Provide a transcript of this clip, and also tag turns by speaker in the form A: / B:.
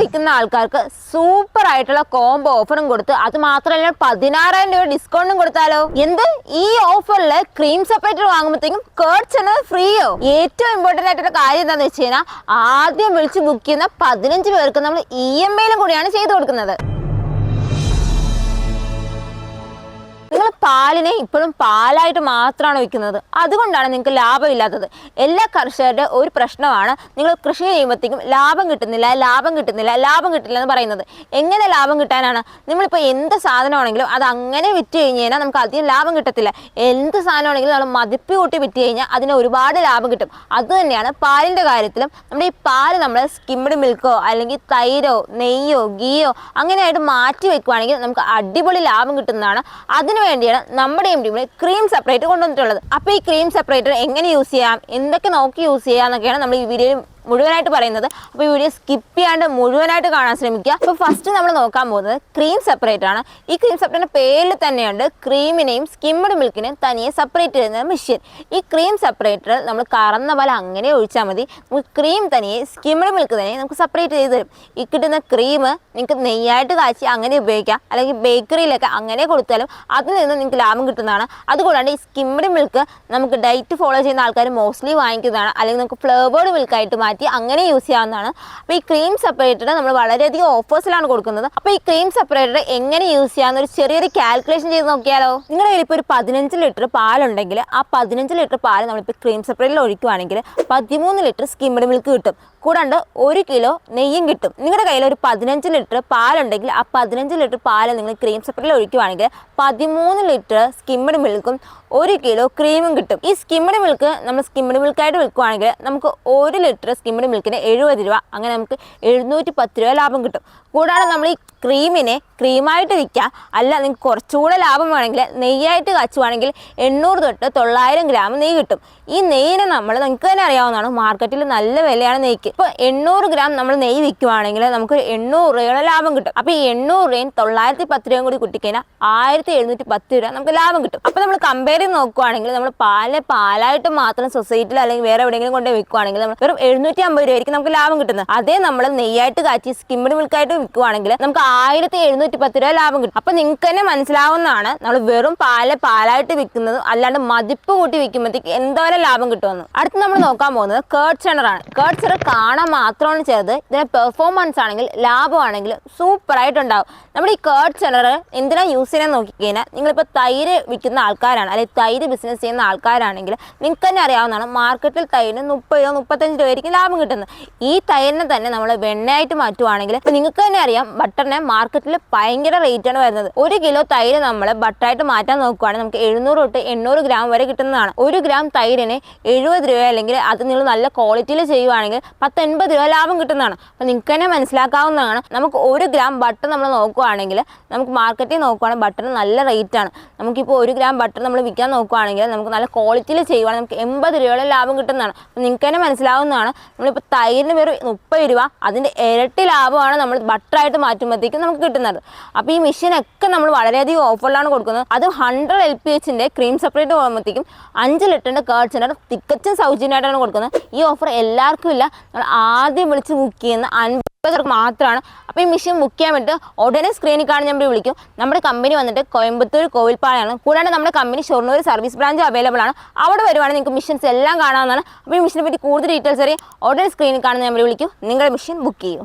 A: വിൽക്കുന്ന ആൾക്കാർക്ക് സൂപ്പർ ആയിട്ടുള്ള കോംബോ ഓഫറും കൊടുത്ത് അത് മാത്രമല്ല 16,000 രൂപ ഡിസ്കൗണ്ടും കൊടുത്താലോ? എന്ത് ഈ ഓഫറിൽ ക്രീം സെപ്പറേറ്റർ വാങ്ങുമ്പോഴത്തേക്കും കേർഡ് ചെന്നത് ഫ്രീയോ? ഏറ്റവും ഇമ്പോർട്ടന്റ് ആയിട്ടുള്ള കാര്യം എന്താണെന്ന് വെച്ച് കഴിഞ്ഞാൽ ആദ്യം വിളിച്ച് ബുക്ക് ചെയ്യുന്ന 15 പേർക്ക് നമ്മൾ EMI-ലും കൂടിയാണ് ചെയ്തു കൊടുക്കുന്നത്. നിങ്ങൾ പാലിനെ ഇപ്പോഴും പാലായിട്ട് മാത്രമാണ് വിൽക്കുന്നത്. അതുകൊണ്ടാണ് നിങ്ങൾക്ക് ലാഭമില്ലാത്തത്. എല്ലാ കർഷകരുടെ ഒരു പ്രശ്നമാണ് നിങ്ങൾ കൃഷി ചെയ്യുമ്പോഴത്തേക്കും ലാഭം കിട്ടുന്നില്ല എന്ന് പറയുന്നത്. എങ്ങനെ ലാഭം കിട്ടാനാണ്? നമ്മളിപ്പോൾ എന്ത് സാധനമാണെങ്കിലും അത് അങ്ങനെ വിറ്റ് കഴിഞ്ഞ് കഴിഞ്ഞാൽ നമുക്ക് അധികം ലാഭം കിട്ടത്തില്ല. എന്ത് സാധനമാണെങ്കിലും നമ്മൾ മതിപ്പ് കൂട്ടി വിറ്റ് കഴിഞ്ഞാൽ അതിന് ഒരുപാട് ലാഭം കിട്ടും. അതുതന്നെയാണ് പാലിൻ്റെ കാര്യത്തിലും. നമ്മുടെ ഈ പാല് നമ്മൾ സ്കിംഡ് മിൽക്കോ അല്ലെങ്കിൽ തൈരോ നെയ്യോ ഗീയോ അങ്ങനെയായിട്ട് മാറ്റി വെക്കുകയാണെങ്കിൽ നമുക്ക് അടിപൊളി ലാഭം കിട്ടുന്നതാണ്. അതിന് വേണ്ടിയാണ് നമ്മുടെ ടീമിൽ ക്രീം സെപ്പറേറ്റർ കൊണ്ടുവന്നിട്ടുള്ളത്. അപ്പോൾ ഈ ക്രീം സെപ്പറേറ്റർ എങ്ങനെ യൂസ് ചെയ്യാം, എന്തൊക്കെ നോക്കി യൂസ് ചെയ്യാം എന്നൊക്കെയാണ് നമ്മൾ ഈ വീഡിയോയിൽ മുഴുവനായിട്ട് പറയുന്നത്. അപ്പോൾ ഈ വീഡിയോ സ്കിപ്പ് ചെയ്യാണ്ട് മുഴുവനായിട്ട് കാണാൻ ശ്രമിക്കുക. അപ്പോൾ ഫസ്റ്റ് നമ്മൾ നോക്കാൻ പോകുന്നത് ക്രീം സെപ്പറേറ്റർ ആണ്. ഈ ക്രീം സെപ്പറേറ്ററിൻ്റെ പേരിൽ തന്നെയുണ്ട് ക്രീമിനെയും സ്കിംഡ് മിൽക്കിനെയും തനിയെ സെപ്പറേറ്റ് ചെയ്യുന്ന മെഷീൻ. ഈ ക്രീം സെപ്പറേറ്റർ നമ്മൾ കറന്ന പോലെ അങ്ങനെ ഒഴിച്ചാൽ മതി. നമുക്ക് ക്രീം തനിയെ സ്കിംഡ് മിൽക്ക് തനിയെ നമുക്ക് സെപ്പറേറ്റ് ചെയ്ത് തരും. ഈ കിട്ടുന്ന ക്രീം നിങ്ങൾക്ക് നെയ്യായിട്ട് കാച്ചി അങ്ങനെ ഉപയോഗിക്കാം, അല്ലെങ്കിൽ ബേക്കറിയിലൊക്കെ അങ്ങനെ കൊടുത്താലും അതിൽ നിന്ന് നിങ്ങൾക്ക് ലാഭം കിട്ടുന്നതാണ്. അതുകൊണ്ടാണ് ഈ സ്കിംഡ് മിൽക്ക് നമുക്ക് ഡയറ്റ് ഫോളോ ചെയ്യുന്ന ആൾക്കാർ മോസ്റ്റ്ലി വാങ്ങിക്കുന്നതാണ്, അല്ലെങ്കിൽ നമുക്ക് ഫ്ലേവേർഡ് മിൽക്കായിട്ട് മാറ്റി അങ്ങനെ യൂസ് ചെയ്യാവുന്നതാണ്. അപ്പോൾ ഈ ക്രീം സെപ്പറേറ്റർ നമ്മൾ വളരെയധികം ഓഫേഴ്സിലാണ് കൊടുക്കുന്നത്. അപ്പോൾ ഈ ക്രീം സെപ്പറേറ്റർ എങ്ങനെ യൂസ് ചെയ്യാമെന്ന് ഒരു ചെറിയൊരു കാൽക്കുലേഷൻ ചെയ്ത് നോക്കിയാലോ? നിങ്ങളുടെ കയ്യിൽ ഇപ്പോൾ ഒരു 15 ലിറ്റർ പാലുണ്ടെങ്കിൽ ആ 15 ലിറ്റർ പാൽ നമ്മളിപ്പോൾ ക്രീം സെപ്പറേറ്ററിൽ ഒഴിക്കുകയാണെങ്കിൽ 13 ലിറ്റർ സ്കിംഡ് മിൽക്ക് കിട്ടും. കൂടാണ്ട് 1 കിലോ നെയ്യും കിട്ടും. നിങ്ങളുടെ കയ്യിൽ ഒരു 15 ലിറ്റർ പാലുണ്ടെങ്കിൽ ആ 15 ലിറ്റർ പാൽ നിങ്ങൾ ക്രീം സെപ്പറേറ്ററിൽ ഒഴിക്കുകയാണെങ്കിൽ 13 ലിറ്റർ സ്കിംഡ് മിൽക്കും 1 കിലോ ക്രീമും കിട്ടും. ഈ സ്കിംഡ് മിൽക്ക് നമ്മൾ സ്കിംഡ് മിൽക്കായിട്ട് വിൽക്കുകയാണെങ്കിൽ നമുക്ക് 1 ലിറ്റർ സ്കിംഡ് മിൽക്കിന് 70 രൂപ, അങ്ങനെ നമുക്ക് 710 രൂപ ലാഭം കിട്ടും. കൂടാതെ നമ്മൾ ഈ ക്രീമിനെ ക്രീമായിട്ട് വിൽക്കുക, അല്ല നിങ്ങൾക്ക് കുറച്ചുകൂടെ ലാഭം വേണമെങ്കിൽ നെയ്യായിട്ട് കാച്ചുവാണെങ്കിൽ 800 തൊട്ട് 900 ഗ്രാം നെയ്യ് കിട്ടും. ഈ നെയ്യിനെ നിങ്ങൾക്ക് തന്നെ അറിയാവുന്നതാണ്, മാർക്കറ്റിൽ നല്ല വിലയാണ് നെയ്ക്ക്. ഇപ്പോൾ 800 ഗ്രാം നമ്മൾ നെയ്യ് വിൽക്കുകയാണെങ്കിൽ നമുക്ക് 800 രൂപയുടെ ലാഭം കിട്ടും. അപ്പോൾ ഈ 800 രൂപയും 910 രൂപയും കൂടി കൂട്ടിക്കഴിഞ്ഞാൽ 1710 രൂപ നമുക്ക് ലാഭം കിട്ടും. അപ്പോൾ നമ്മൾ കമ്പയർ ചെയ്ത് നോക്കുകയാണെങ്കിൽ നമ്മൾ പാലായിട്ട് മാത്രം സൊസൈറ്റിയിൽ അല്ലെങ്കിൽ വേറെ എവിടെയെങ്കിലും കൊണ്ട് വിൽക്കുകയാണെങ്കിൽ നമ്മൾ വെറും 750 രൂപയായിരിക്കും നമുക്ക് ലാഭം കിട്ടുന്നത്. അതേ നമ്മൾ നെയ്യായിട്ട് കാച്ചി സ്കിംഡ് മിൽക്കായിട്ട് വിൽക്കുകയാണെങ്കിൽ നമുക്ക് 1710 രൂപ ലാഭം കിട്ടും. അപ്പോൾ നിങ്ങൾക്ക് തന്നെ മനസ്സിലാവുന്നതാണ് നമ്മൾ വെറും പാലായിട്ട് വിൽക്കുന്നതും അല്ലാണ്ട് മതിപ്പ് കൂട്ടി വിൽക്കുമ്പോഴത്തേക്ക് എന്തോരം ലാഭം കിട്ടുമെന്ന്. അടുത്ത് നമ്മൾ നോക്കാൻ പോകുന്നത് കേർഡ് ചെനറാണ്. കേർഡ് ചെനർ കാണാൻ മാത്രമാണ് ചെയ്തത്, ഇതിന്റെ പെർഫോമൻസ് ആണെങ്കിൽ ലാഭമാണെങ്കിലും സൂപ്പറായിട്ടുണ്ടാവും. നമ്മൾ ഈ കേർഡ് ചെനർ എന്തിനാണ് യൂസ് ചെയ്യാൻ നോക്കിക്കഴിഞ്ഞാൽ നിങ്ങളിപ്പോൾ തൈര് വിൽക്കുന്ന ആൾക്കാരാണ്, അല്ലെങ്കിൽ തൈര് ബിസിനസ് ചെയ്യുന്ന ആൾക്കാരാണെങ്കിൽ നിങ്ങൾക്ക് തന്നെ അറിയാവുന്നതാണ് മാർക്കറ്റിൽ തൈരിന് 30-35 രൂപയായിരിക്കും ലാഭം കിട്ടുന്നത്. ഈ തൈരിനെ തന്നെ നമ്മൾ വെണ്ണയായിട്ട് മാറ്റുവാണെങ്കിൽ ഇപ്പോൾ നിങ്ങൾക്ക് തന്നെ അറിയാം ബട്ടറിനെ മാർക്കറ്റിൽ ഭയങ്കര റേറ്റാണ് വരുന്നത്. 1 കിലോ തൈര് നമ്മൾ ബട്ടറായിട്ട് മാറ്റാൻ നോക്കുകയാണെങ്കിൽ നമുക്ക് 700 തൊട്ട് 800 ഗ്രാം വരെ കിട്ടുന്നതാണ്. 1 ഗ്രാം തൈരിന് 70 രൂപ, അല്ലെങ്കിൽ അത് നിങ്ങൾ നല്ല ക്വാളിറ്റിയിൽ ചെയ്യുവാണെങ്കിൽ 10-80 രൂപ ലാഭം കിട്ടുന്നതാണ്. അപ്പോൾ നിങ്ങൾക്ക് തന്നെ മനസ്സിലാക്കാവുന്നതാണ്. നമുക്ക് 1 ഗ്രാം ബട്ടർ നമ്മൾ നോക്കുകയാണെങ്കിൽ നമുക്ക് മാർക്കറ്റിൽ നോക്കുകയാണെങ്കിൽ ബട്ടറിന് നല്ല റേറ്റാണ്. നമുക്കിപ്പോൾ 1 ഗ്രാം ബട്ടർ നമ്മൾ വിൽക്കാൻ നോക്കുകയാണെങ്കിൽ നമുക്ക് നല്ല ക്വാളിറ്റിയിൽ ചെയ്യുവാണെങ്കിൽ നമുക്ക് 80 രൂപയുടെ ലാഭം കിട്ടുന്നതാണ്. അപ്പോൾ നിങ്ങൾക്ക് തന്നെ മനസ്സിലാവുന്നതാണ് നമ്മളിപ്പോൾ തൈരിന് വെറും 30 രൂപ, അതിൻ്റെ ഇരട്ടി ലാഭമാണ് നമ്മൾ ബട്ടറായിട്ട് മാറ്റുമ്പോഴത്തേക്കും നമുക്ക് കിട്ടുന്നത്. അപ്പോൾ ഈ മെഷീനൊക്കെ നമ്മൾ വളരെയധികം ഓഫറിലാണ് കൊടുക്കുന്നത്. അത് 100 LPHൻ്റെ ക്രീം സെപ്പറേറ്റ് പോകുമ്പോഴത്തേക്കും 5 ലിറ്ററിൻ്റെ കേർഡ് ചെനർ തികച്ചും സൗജന്യമായിട്ടാണ് കൊടുക്കുന്നത്. ഈ ഓഫർ എല്ലാവർക്കും ഇല്ല, നമ്മൾ ആദ്യം വിളിച്ച് ബുക്ക് ചെയ്യുന്ന 50 മാത്രമാണ്. അപ്പോൾ ഈ മെഷീൻ ബുക്ക് ചെയ്യാൻ വേണ്ടിയിട്ട് ഉടനെ സ്ക്രീനിൽ കാണാൻ നമ്മൾ വിളിക്കും. നമ്മുടെ കമ്പനി വന്നിട്ട് കോയമ്പത്തൂർ കോവിൽപ്പാളയാണ്. കൂടാതെ നമ്മുടെ company Shoranur service branch available ആണ്. അവിടെ വരുവാണെങ്കിൽ നിങ്ങൾക്ക് മെഷീൻസ് എല്ലാം കാണാവുന്നതാണ്. അപ്പോൾ ഈ മെഷീനെ പറ്റി കൂടുതൽ ഡീറ്റെയിൽസ് അറിയാം ഉടനെ സ്ക്രീനിൽ കാണുന്ന നമ്മൾ വിളിക്കും, നിങ്ങളുടെ മെഷീൻ ബുക്ക് ചെയ്യും.